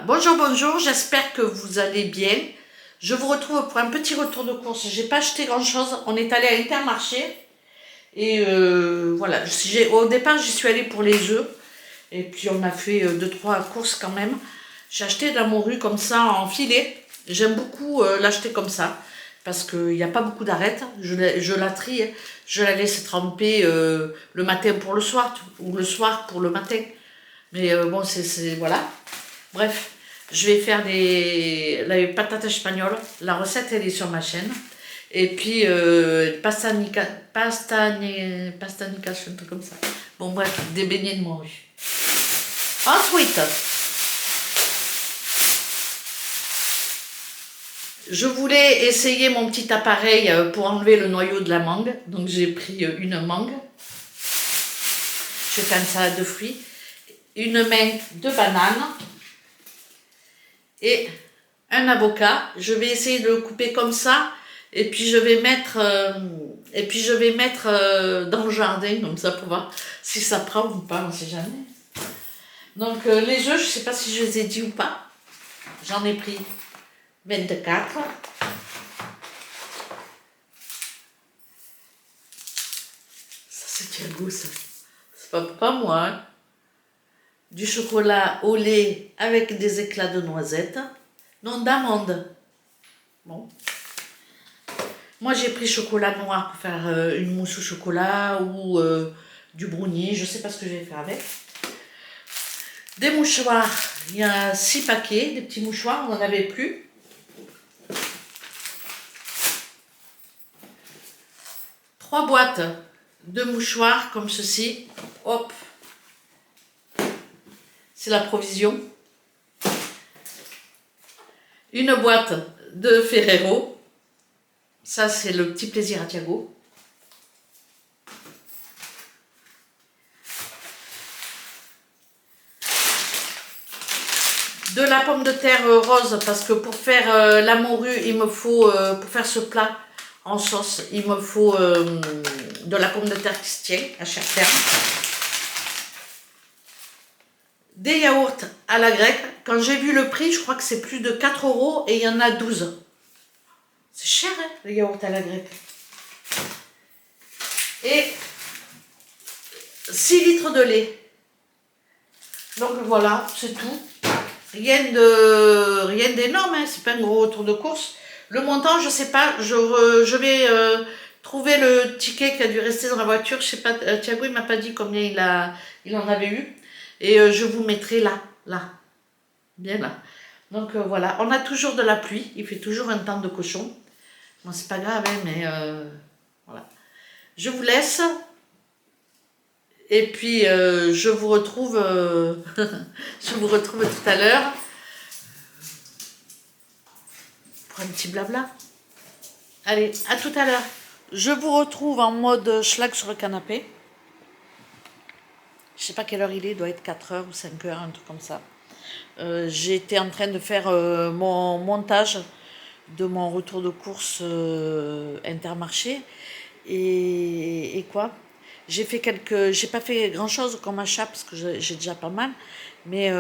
Bonjour, bonjour, j'espère que vous allez bien. Je vous retrouve pour un petit retour de course. J'ai pas acheté grand chose. On est allé à Intermarché. Et voilà, au départ j'y suis allée pour les œufs. Et puis on a fait 2-3 courses quand même. J'ai acheté de la morue comme ça en filet. J'aime beaucoup l'acheter comme ça. Parce qu'il n'y a pas beaucoup d'arêtes. Je la trie. Je la laisse tremper le matin pour le soir. Ou le soir pour le matin. Mais bon, voilà. Bref, je vais faire les patates espagnoles. La recette, elle est sur ma chaîne. Et puis, pastanicas, un truc comme ça. Bon, bref, des beignets de morue. Ensuite, je voulais essayer mon petit appareil pour enlever le noyau de la mangue. Donc, j'ai pris une mangue. Je fais une salade de fruits. Une main de banane. Et un avocat. Je vais essayer de le couper comme ça. Et puis je vais mettre, dans le jardin, comme ça, pour voir si ça prend ou pas, on ne sait jamais. Donc les œufs, je ne sais pas si je les ai dit ou pas. J'en ai pris 24. Ça, c'est Thiago, ça. C'est pas moi, hein. Du chocolat au lait avec des éclats de noisettes. Non, d'amandes. Bon. Moi, j'ai pris chocolat noir pour faire une mousse au chocolat ou du brownie. Je ne sais pas ce que je vais faire avec. Des mouchoirs. Il y a 6 paquets, des petits mouchoirs. On n'en avait plus. Trois boîtes de mouchoirs comme ceci. Hop. C'est la provision. Une boîte de Ferrero. Ça, c'est le petit plaisir à Thiago. De la pomme de terre rose, parce que pour faire la morue, il me faut, pour faire ce plat en sauce, il me faut de la pomme de terre qui se tient à chaque terme. Des yaourts à la grecque. Quand j'ai vu le prix, je crois que c'est plus de 4 € et il y en a 12. C'est cher, hein, les yaourts à la grecque. Et 6 litres de lait. Donc voilà, c'est tout. Rien d'énorme, hein, c'est pas un gros tour de course. Le montant, je sais pas, je vais trouver le ticket qui a dû rester dans la voiture. Je sais pas, Thiago il m'a pas dit combien il en avait eu. Et je vous mettrai là, bien là. Donc voilà, on a toujours de la pluie, il fait toujours un temps de cochon. Bon, c'est pas grave, hein, mais voilà. Je vous laisse. Et puis je vous retrouve je vous retrouve tout à l'heure pour un petit blabla. Allez, à tout à l'heure. Je vous retrouve en mode schlag sur le canapé. Je sais pas quelle heure il doit être 4 heures ou 5 heures, un truc comme ça. J'étais en train de faire mon montage de mon retour de course Intermarché. Et quoi? J'ai pas fait grand chose comme achat parce que j'ai déjà pas mal. Mais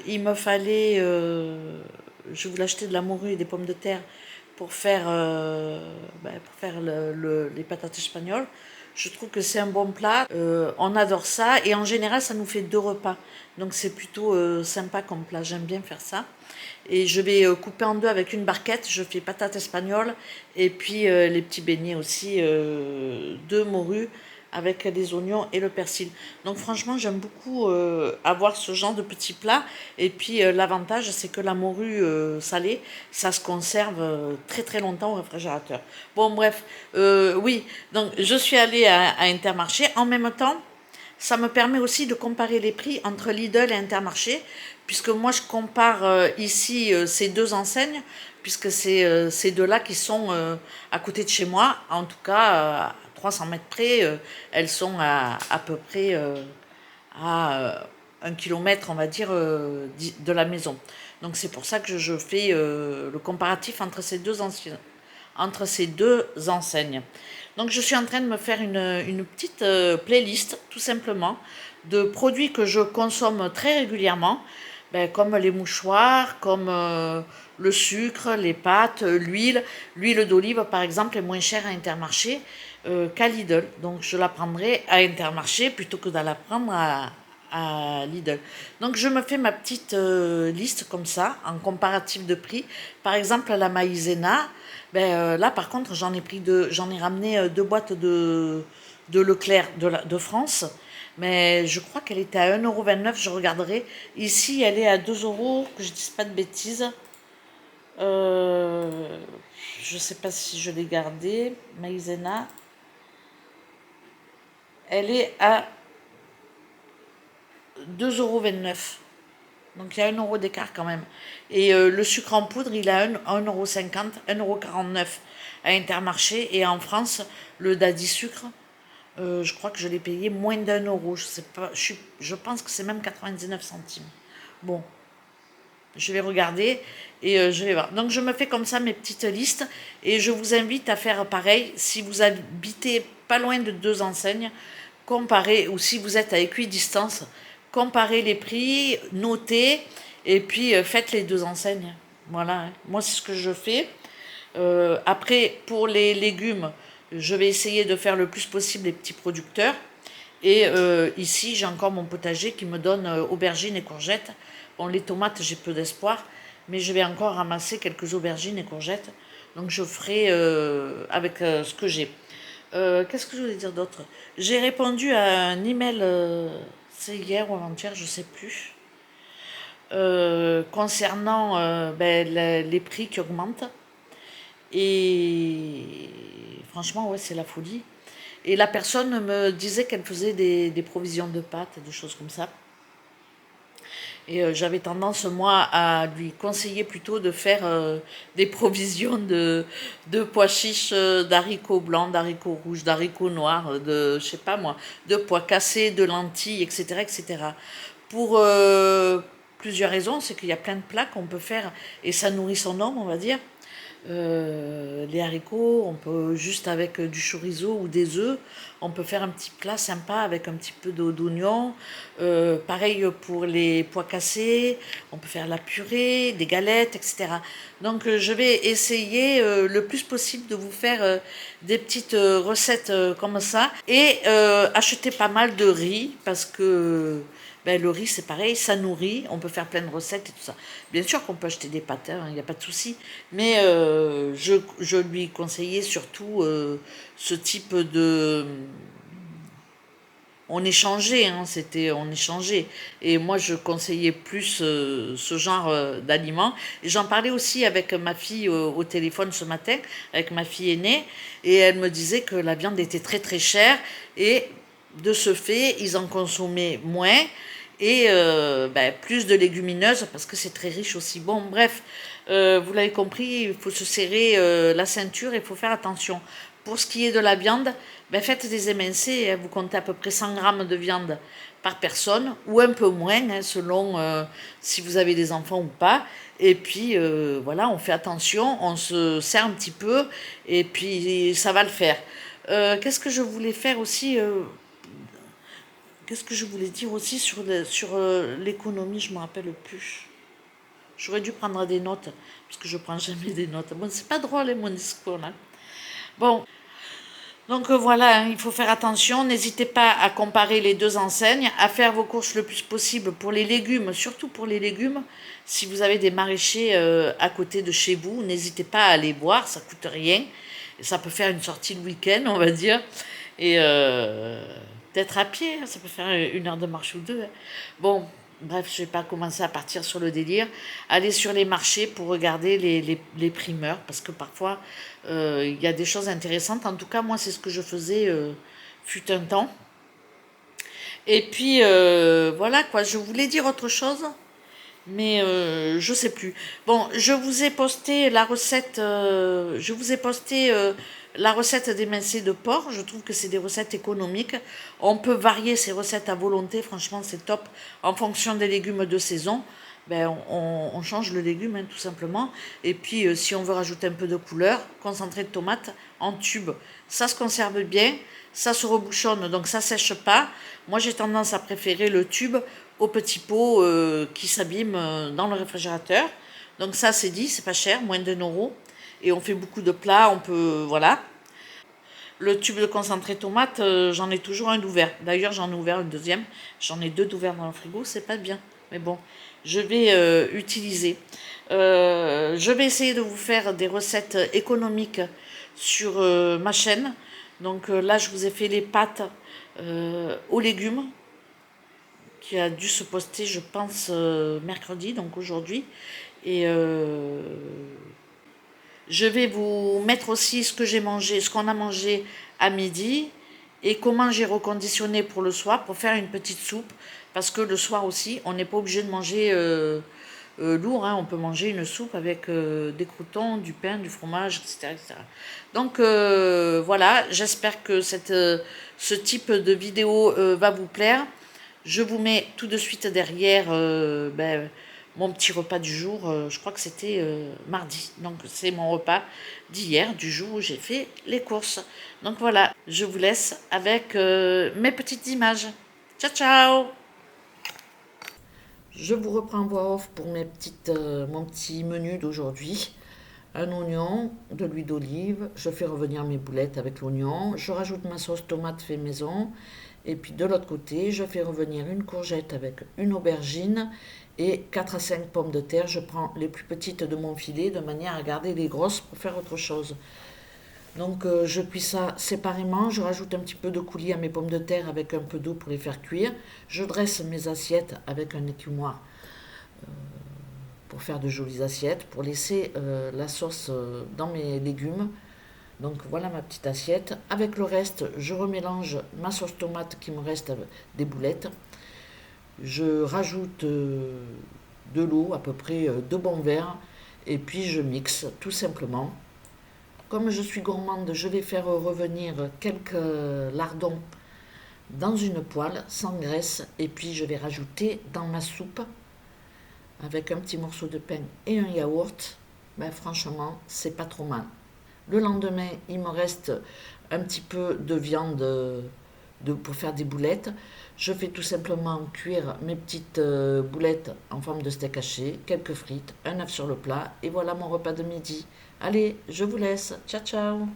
il me fallait, je voulais acheter de la morue et des pommes de terre pour faire, les patates espagnoles. Je trouve que c'est un bon plat. On adore ça et en général ça nous fait 2 repas. Donc c'est plutôt sympa comme plat. J'aime bien faire ça. Et je vais couper en deux avec une barquette. Je fais patates espagnoles et puis les petits beignets aussi de morue avec les oignons et le persil. Donc franchement, j'aime beaucoup avoir ce genre de petits plats. Et puis l'avantage, c'est que la morue salée, ça se conserve très très longtemps au réfrigérateur. Bon bref, oui, donc je suis allée à Intermarché. En même temps, ça me permet aussi de comparer les prix entre Lidl et Intermarché, puisque moi je compare ici ces deux enseignes, puisque c'est ces deux-là qui sont à côté de chez moi, en tout cas à 300 mètres près, elles sont à peu près à 1 kilomètre, on va dire, de la maison. Donc c'est pour ça que je fais le comparatif entre ces deux enseignes. Donc je suis en train de me faire une petite playlist, tout simplement, de produits que je consomme très régulièrement. ben, comme les mouchoirs, comme le sucre, les pâtes, l'huile. L'huile d'olive, par exemple, est moins chère à Intermarché qu'à Lidl. Donc, je la prendrai à Intermarché plutôt que de la prendre à Lidl. Donc, je me fais ma petite liste comme ça, en comparatif de prix. Par exemple, la maïzena, ben, là, par contre, j'en ai ramené deux boîtes de Leclerc de France. Mais je crois qu'elle était à 1,29 €, je regarderai. Ici, elle est à 2 euros, que je dise pas de bêtises. Euh, je sais pas si je l'ai gardée. Maïzena, elle est à 2,29 €. Donc il y a 1 € d'écart quand même. Et le sucre en poudre, il a 1,50 €, 1,49 € à Intermarché. Et en France, le daddy sucre, je crois que je l'ai payé moins d'1 €. Je sais pas, je pense que c'est même 99 centimes. Bon, je vais regarder et je vais voir. Donc je me fais comme ça mes petites listes et je vous invite à faire pareil si vous habitez pas loin de deux enseignes, comparez, ou si vous êtes à équidistance, comparez les prix, notez et puis faites les deux enseignes. Voilà, hein. Moi c'est ce que je fais. Après, pour les légumes, je vais essayer de faire le plus possible les petits producteurs. Et ici, j'ai encore mon potager qui me donne aubergines et courgettes. Bon, les tomates, j'ai peu d'espoir, mais je vais encore ramasser quelques aubergines et courgettes. Donc, je ferai avec ce que j'ai. Qu'est-ce que je voulais dire d'autre? J'ai répondu à un email, c'est hier ou avant-hier, je sais plus, concernant ben, les prix qui augmentent. Et franchement, ouais, c'est la folie. Et la personne me disait qu'elle faisait des provisions de pâtes, des choses comme ça. Et j'avais tendance, moi, à lui conseiller plutôt de faire des provisions de pois chiches, d'haricots blancs, d'haricots rouges, d'haricots noirs, de, je sais pas moi, de pois cassés, de lentilles, etc., etc. Pour plusieurs raisons, c'est qu'il y a plein de plats qu'on peut faire, et ça nourrit son homme, on va dire. Les haricots, on peut juste avec du chorizo ou des œufs, on peut faire un petit plat sympa avec un petit peu d'oignon. Pareil pour les pois cassés, on peut faire la purée, des galettes, etc. Donc je vais essayer le plus possible de vous faire des petites recettes comme ça et acheter pas mal de riz parce que ben, le riz, c'est pareil, ça nourrit, on peut faire plein de recettes et tout ça. Bien sûr qu'on peut acheter des pâtes, il n'y a pas de souci, mais je lui conseillais surtout ce type de... On échangeait, hein, on échangeait. Et moi, je conseillais plus ce genre d'aliments. Et j'en parlais aussi avec ma fille au téléphone ce matin, avec ma fille aînée, et elle me disait que la viande était très très chère, et de ce fait, ils en consommaient moins, et ben, plus de légumineuses, parce que c'est très riche aussi. Bon, bref, vous l'avez compris, il faut se serrer la ceinture, il faut faire attention. Pour ce qui est de la viande, ben faites des émincés, hein, vous comptez à peu près 100 grammes de viande par personne, ou un peu moins, hein, selon si vous avez des enfants ou pas. Et puis voilà, on fait attention, on se sert un petit peu, et puis ça va le faire. Qu'est-ce que je voulais faire aussi Qu'est-ce que je voulais dire aussi sur l'économie, je ne me rappelle plus. J'aurais dû prendre des notes, parce que je prends jamais des notes. Bon, c'est pas drôle, hein, mon discours, là. Bon, donc voilà, hein, il faut faire attention. N'hésitez pas à comparer les deux enseignes, à faire vos courses le plus possible pour les légumes, surtout pour les légumes. Si vous avez des maraîchers à côté de chez vous, n'hésitez pas à aller voir, ça coûte rien. Et ça peut faire une sortie le week-end, on va dire. Et peut-être à pied, hein, ça peut faire 1 heure de marche ou deux, hein. Bon, bref, je vais pas commencer à partir sur le délire. Allez sur les marchés pour regarder les primeurs, parce que parfois, il y a des choses intéressantes. En tout cas, moi, c'est ce que je faisais fut un temps. Et puis, voilà quoi, je voulais dire autre chose, mais je sais plus. Bon, je vous ai posté la recette, la recette d'émincés de porc. Je trouve que c'est des recettes économiques. On peut varier ces recettes à volonté. Franchement, c'est top. En fonction des légumes de saison, ben, on change le légume, hein, tout simplement. Et puis, si on veut rajouter un peu de couleur, concentré de tomate en tube. Ça se conserve bien, ça se rebouchonne, donc ça sèche pas. Moi, j'ai tendance à préférer le tube au petit pot qui s'abîme dans le réfrigérateur. Donc ça c'est dit, c'est pas cher, moins d'1 €. Et on fait beaucoup de plats, on peut, voilà. Le tube de concentré tomate, j'en ai toujours un d'ouvert. D'ailleurs, j'en ai ouvert une deuxième. J'en ai deux d'ouvert dans le frigo, c'est pas bien. Mais bon, je vais utiliser. Je vais essayer de vous faire des recettes économiques sur ma chaîne. Donc là, je vous ai fait les pâtes aux légumes qui a dû se poster, je pense, mercredi, donc aujourd'hui. Et je vais vous mettre aussi ce que j'ai mangé, ce qu'on a mangé à midi et comment j'ai reconditionné pour le soir pour faire une petite soupe. Parce que le soir aussi, on n'est pas obligé de manger lourd, hein. On peut manger une soupe avec des croûtons, du pain, du fromage, etc. etc. Donc voilà, j'espère que ce type de vidéo va vous plaire. Je vous mets tout de suite derrière mon petit repas du jour. Je crois que c'était mardi. Donc c'est mon repas d'hier, du jour où j'ai fait les courses. Donc voilà, je vous laisse avec mes petites images. Ciao, ciao! Je vous reprends voix off pour mon petit menu d'aujourd'hui. Un oignon, de l'huile d'olive, je fais revenir mes boulettes avec l'oignon, je rajoute ma sauce tomate fait maison, et puis de l'autre côté, je fais revenir une courgette avec une aubergine et 4 à 5 pommes de terre. Je prends les plus petites de mon filet de manière à garder les grosses pour faire autre chose. Donc je cuis ça séparément, je rajoute un petit peu de coulis à mes pommes de terre avec un peu d'eau pour les faire cuire. Je dresse mes assiettes avec un écumoire pour faire de jolies assiettes, pour laisser la sauce dans mes légumes. Donc voilà ma petite assiette. Avec le reste, je remélange ma sauce tomate qui me reste des boulettes. Je rajoute de l'eau, à peu près 2 bons verres, et puis je mixe tout simplement. Comme je suis gourmande, je vais faire revenir quelques lardons dans une poêle sans graisse, et puis je vais rajouter dans ma soupe avec un petit morceau de pain et un yaourt. Ben franchement, c'est pas trop mal. Le lendemain, il me reste un petit peu de viande pour faire des boulettes. Je fais tout simplement cuire mes petites boulettes en forme de steak haché, quelques frites, un œuf sur le plat, et voilà mon repas de midi. Allez, je vous laisse. Ciao, ciao!